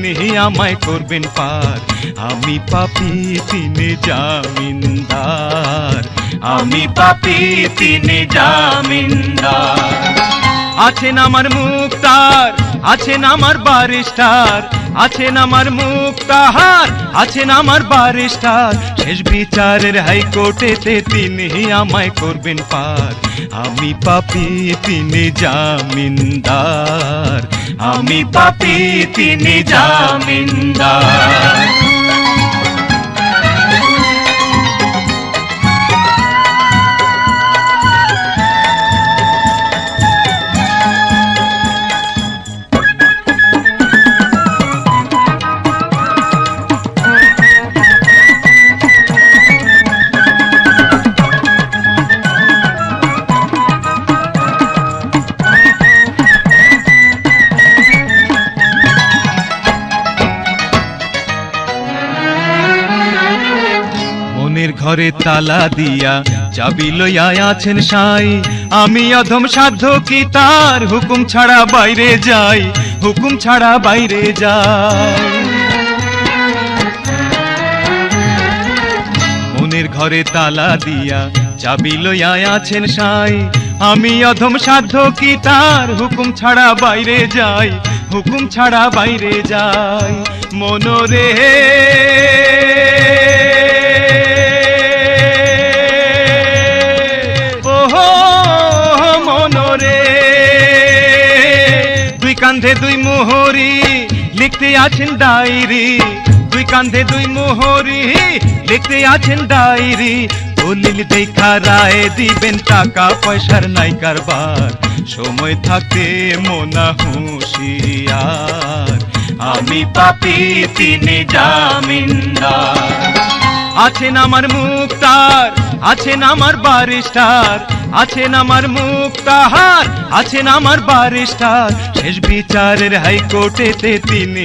তিনি আমায় করবেন পার। আমি পাপী তিনি জামিনদার, আমি পাপী তিনি জামিনদার। আছেন আমার মুক্তার, আছেন আমার বারিস্টার, আছেন আমার মুক্তার, আছেন আমার বারিস্টার। শেষ বিচারের হাইকোর্টেতে তিনি আমায় করবেন পার। আমি পাপী তিনি জামিনদার, আমি পাপী তিনি জামিনদার। মনের ঘরে তালা দিয়া চাবি লইয়া আছেন সাই। আমি অধম সাধ্য কি তার হুকুম ছাড়া বাইরে যাই, হুকুম ছাড়া বাইরে যাই। মনের ঘরে তালা দিয়া চাবি লইয়া আছেন সাই। আমি অধম সাধ্য কি তার হুকুম ছাড়া বাইরে যাই, হুকুম ছাড়া বাইরে যাই। মনোরে দুই কান্ধে দুই মোহরি লিখতে আছেন ডায়েরি, দুই কান্ধে দুই মোহরি লিখতে আছেন ডায়েরি। দলিল দেখা রায় দিবেন, টাকা পয়সার নাই কারবার। সময় থাকতে মোনা হুঁশিয়ার, আমি পাপী তিনি জামিনদার। আছেন আমার মুক্তার, আছেন আমার বারিস্টার, আছেন আমার মুক্তার, আছেন আমার বারিস্টার। শেষ বিচারের হাইকোর্টেতে তিনি